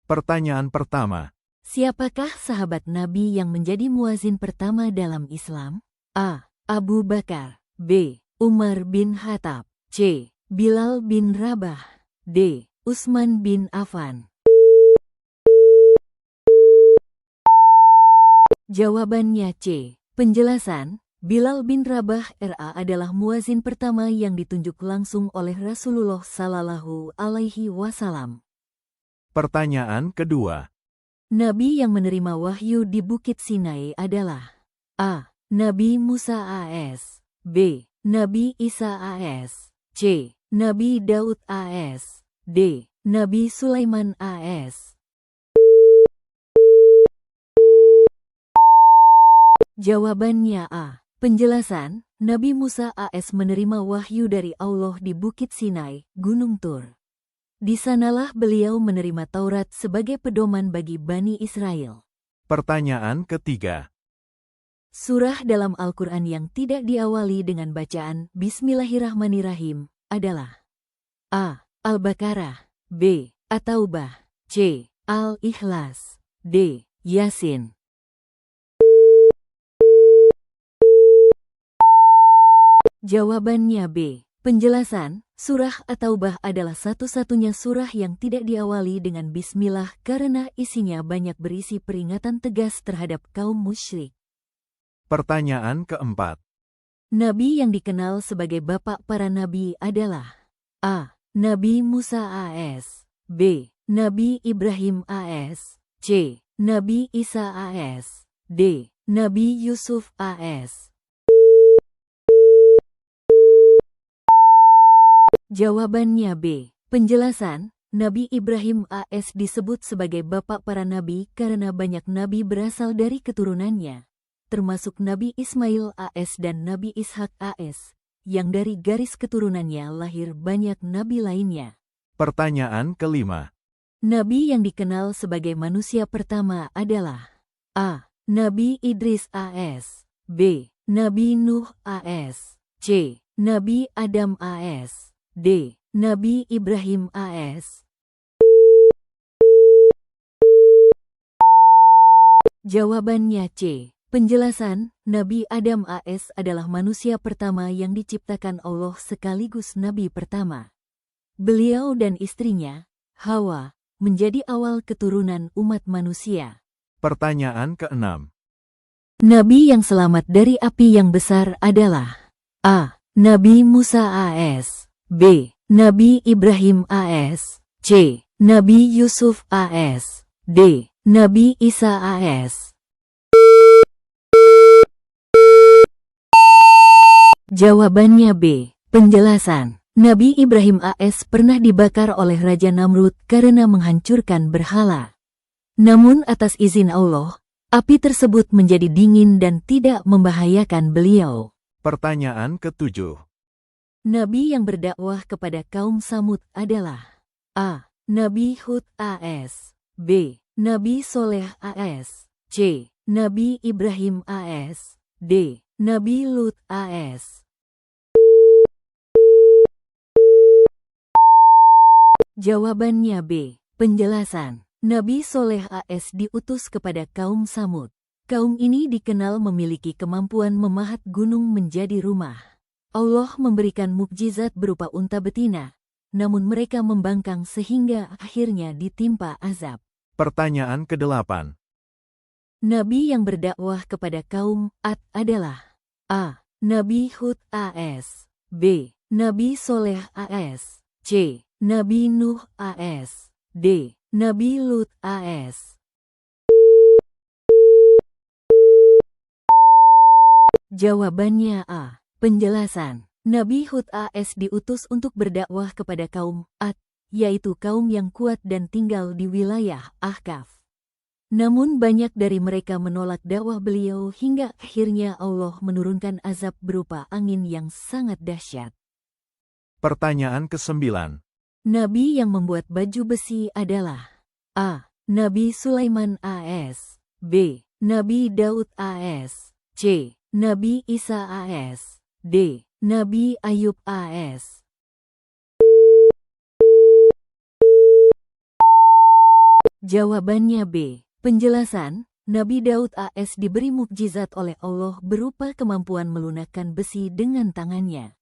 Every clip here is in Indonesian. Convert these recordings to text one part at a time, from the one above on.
Pertanyaan pertama. Siapakah sahabat Nabi yang menjadi muazin pertama dalam Islam? A. Abu Bakar. B. Umar bin Khattab. C. Bilal bin Rabah. D. Utsman bin Affan. Jawabannya C. Penjelasan, Bilal bin Rabah RA adalah muazin pertama yang ditunjuk langsung oleh Rasulullah Sallallahu Alaihi Wasallam. Pertanyaan kedua. Nabi yang menerima wahyu di Bukit Sinai adalah A. Nabi Musa AS. B. Nabi Isa AS. C. Nabi Daud AS. D. Nabi Sulaiman AS. Jawabannya A. Penjelasan, Nabi Musa AS menerima wahyu dari Allah di Bukit Sinai, Gunung Tur. Di sanalah beliau menerima Taurat sebagai pedoman bagi Bani Israel. Pertanyaan ketiga. Surah dalam Al-Quran yang tidak diawali dengan bacaan Bismillahirrahmanirrahim adalah A. Al-Baqarah. B. At-Taubah. C. Al-Ikhlas. D. Yasin. Jawabannya B. Penjelasan, Surah At-Taubah adalah satu-satunya surah yang tidak diawali dengan Bismillah karena isinya banyak berisi peringatan tegas terhadap kaum musyrik. Pertanyaan keempat. Nabi yang dikenal sebagai bapak para nabi adalah A. Nabi Musa AS. B. Nabi Ibrahim AS. C. Nabi Isa AS. D. Nabi Yusuf AS. Jawabannya B. Penjelasan, Nabi Ibrahim AS disebut sebagai bapak para nabi karena banyak nabi berasal dari keturunannya, termasuk Nabi Ismail AS dan Nabi Ishak AS, yang dari garis keturunannya lahir banyak nabi lainnya. Pertanyaan kelima. Nabi yang dikenal sebagai manusia pertama adalah A. Nabi Idris AS. B. Nabi Nuh AS. C. Nabi Adam AS. D. Nabi Ibrahim AS. Jawabannya C. Penjelasan, Nabi Adam AS adalah manusia pertama yang diciptakan Allah sekaligus Nabi pertama. Beliau dan istrinya, Hawa, menjadi awal keturunan umat manusia. Pertanyaan keenam. Nabi yang selamat dari api yang besar adalah A. Nabi Musa AS. B. Nabi Ibrahim AS. C. Nabi Yusuf AS. D. Nabi Isa AS. Jawabannya B. Penjelasan, Nabi Ibrahim AS pernah dibakar oleh Raja Namrud karena menghancurkan berhala. Namun atas izin Allah, api tersebut menjadi dingin dan tidak membahayakan beliau. Pertanyaan ketujuh. Nabi yang berdakwah kepada kaum Samud adalah A. Nabi Hud AS. B. Nabi Soleh AS. C. Nabi Ibrahim AS. D. Nabi Lut AS. Jawabannya B. Penjelasan, Nabi Soleh AS diutus kepada kaum Samud. Kaum ini dikenal memiliki kemampuan memahat gunung menjadi rumah. Allah memberikan mukjizat berupa unta betina, namun mereka membangkang sehingga akhirnya ditimpa azab. Pertanyaan ke-8. Nabi yang berdakwah kepada kaum Ad adalah A. Nabi Hud AS. B. Nabi Soleh AS. C. Nabi Nuh AS. D. Nabi Lut AS. Jawabannya A. Penjelasan, Nabi Hud AS diutus untuk berdakwah kepada kaum Ad, yaitu kaum yang kuat dan tinggal di wilayah Ahqaf. Namun banyak dari mereka menolak dakwah beliau hingga akhirnya Allah menurunkan azab berupa angin yang sangat dahsyat. Pertanyaan ke-9. Nabi yang membuat baju besi adalah A. Nabi Sulaiman AS. B. Nabi Daud AS. C. Nabi Isa AS. D. Nabi Ayub AS. Jawabannya B. Penjelasan, Nabi Daud AS diberi mukjizat oleh Allah berupa kemampuan melunakkan besi dengan tangannya.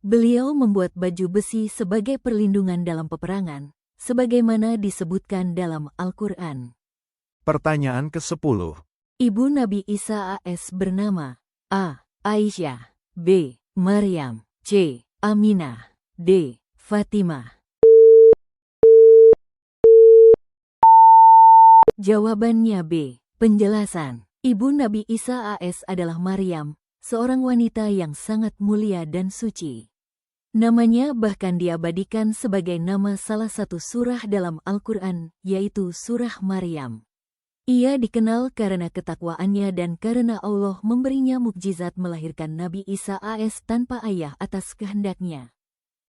Beliau membuat baju besi sebagai perlindungan dalam peperangan, sebagaimana disebutkan dalam Al-Quran. Pertanyaan ke-10. Ibu Nabi Isa AS bernama A. Aisyah, B. Maryam, C. Aminah, D. Fatimah. Jawabannya B. Penjelasan, Ibu Nabi Isa AS adalah Maryam, seorang wanita yang sangat mulia dan suci. Namanya bahkan diabadikan sebagai nama salah satu surah dalam Al-Quran, yaitu Surah Maryam. Ia dikenal karena ketakwaannya dan karena Allah memberinya mukjizat melahirkan Nabi Isa AS tanpa ayah atas kehendaknya.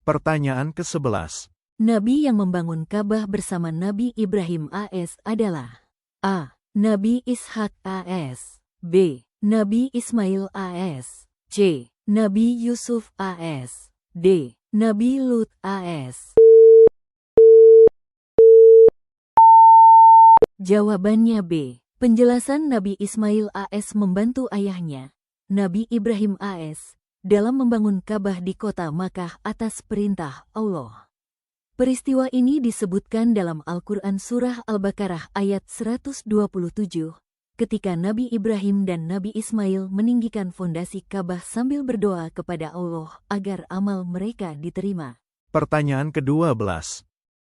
Pertanyaan ke-11. Nabi yang membangun Ka'bah bersama Nabi Ibrahim AS adalah A. Nabi Ishak AS, B. Nabi Ismail AS, C. Nabi Yusuf AS, D. Nabi Lut AS. Jawabannya B. Penjelasan Nabi Ismail AS membantu ayahnya, Nabi Ibrahim AS, dalam membangun Ka'bah di kota Makkah atas perintah Allah. Peristiwa ini disebutkan dalam Al-Quran Surah Al-Baqarah ayat 127, ketika Nabi Ibrahim dan Nabi Ismail meninggikan fondasi Ka'bah sambil berdoa kepada Allah agar amal mereka diterima. Pertanyaan ke-12.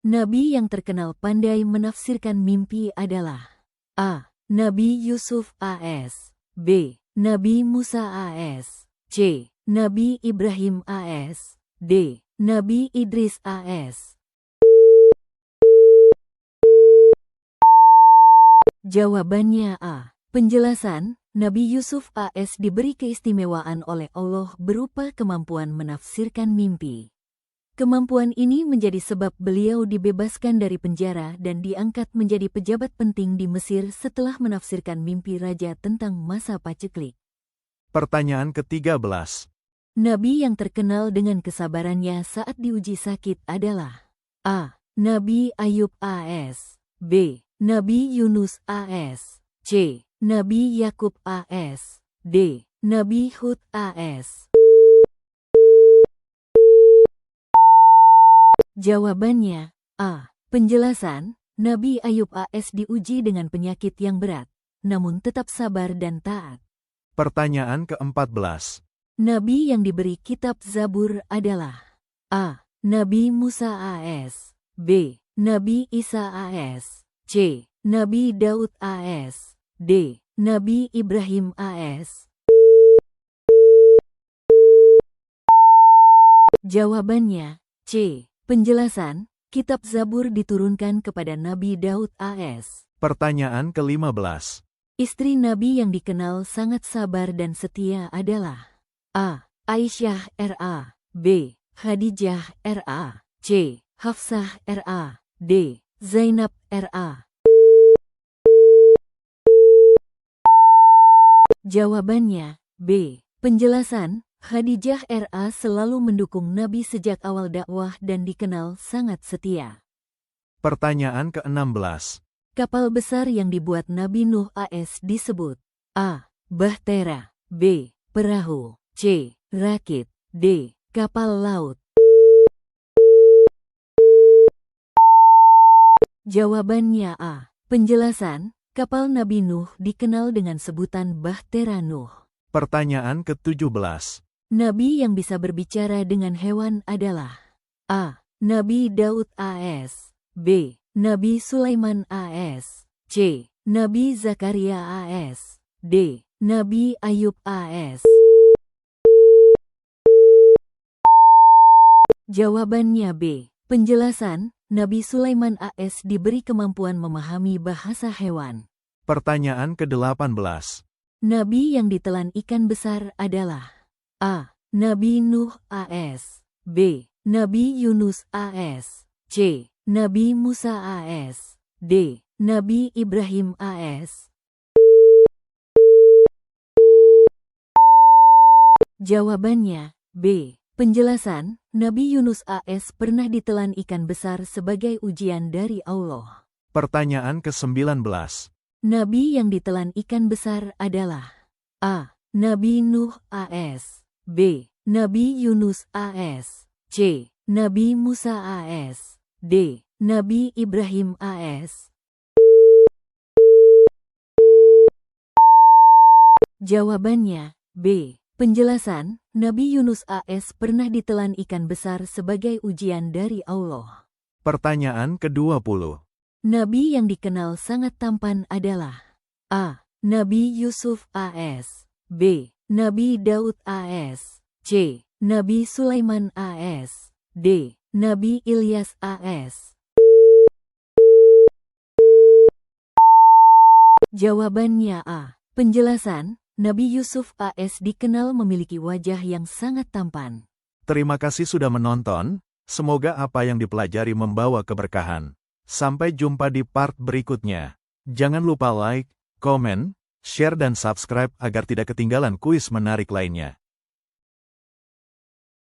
Nabi yang terkenal pandai menafsirkan mimpi adalah A. Nabi Yusuf AS, B. Nabi Musa AS, C. Nabi Ibrahim AS, D. Nabi Idris AS. Jawabannya A. Penjelasan, Nabi Yusuf AS diberi keistimewaan oleh Allah berupa kemampuan menafsirkan mimpi. Kemampuan ini menjadi sebab beliau dibebaskan dari penjara dan diangkat menjadi pejabat penting di Mesir setelah menafsirkan mimpi raja tentang masa paceklik. Pertanyaan ke-13. Nabi yang terkenal dengan kesabarannya saat diuji sakit adalah A. Nabi Ayub AS, B. Nabi Yunus AS, C. Nabi Yakub AS, D. Nabi Hud AS. Jawabannya A. Penjelasan, Nabi Ayub AS diuji dengan penyakit yang berat, namun tetap sabar dan taat. Pertanyaan ke-14. Nabi yang diberi kitab Zabur adalah A. Nabi Musa AS, B. Nabi Isa AS, C. Nabi Daud AS, D. Nabi Ibrahim AS. Jawabannya C. Penjelasan, kitab Zabur diturunkan kepada Nabi Daud AS. Pertanyaan ke-15. Istri Nabi yang dikenal sangat sabar dan setia adalah A. Aisyah R.A., B. Khadijah R.A., C. Hafsah R.A., D. Zainab R.A. Jawabannya B. Penjelasan, Khadijah R.A. selalu mendukung Nabi sejak awal dakwah dan dikenal sangat setia. Pertanyaan ke-16. Kapal besar yang dibuat Nabi Nuh AS disebut A. Bahtera, B. Perahu, C. Rakit, D. Kapal laut. Jawabannya A. Penjelasan, kapal Nabi Nuh dikenal dengan sebutan Bahtera Nuh. Pertanyaan ke-17. Nabi yang bisa berbicara dengan hewan adalah A. Nabi Daud AS, B. Nabi Sulaiman AS, C. Nabi Zakaria AS, D. Nabi Ayub AS. Jawabannya B. Penjelasan, Nabi Sulaiman AS diberi kemampuan memahami bahasa hewan. Pertanyaan ke-18. Nabi yang ditelan ikan besar adalah A. Nabi Nuh AS, B. Nabi Yunus AS, C. Nabi Musa AS, D. Nabi Ibrahim AS. Jawabannya B. Penjelasan, Nabi Yunus AS pernah ditelan ikan besar sebagai ujian dari Allah. Pertanyaan ke-19. Nabi yang ditelan ikan besar adalah A. Nabi Nuh AS, B. Nabi Yunus AS, C. Nabi Musa AS, D. Nabi Ibrahim AS. Jawabannya B. Penjelasan, Nabi Yunus AS pernah ditelan ikan besar sebagai ujian dari Allah. Pertanyaan ke-20. Nabi yang dikenal sangat tampan adalah A. Nabi Yusuf AS, B. Nabi Daud AS, C. Nabi Sulaiman AS, D. Nabi Ilyas AS. Jawabannya A. Penjelasan, Nabi Yusuf AS dikenal memiliki wajah yang sangat tampan. Terima kasih sudah menonton, semoga apa yang dipelajari membawa keberkahan. Sampai jumpa di part berikutnya. Jangan lupa like, komen, share dan subscribe agar tidak ketinggalan kuis menarik lainnya.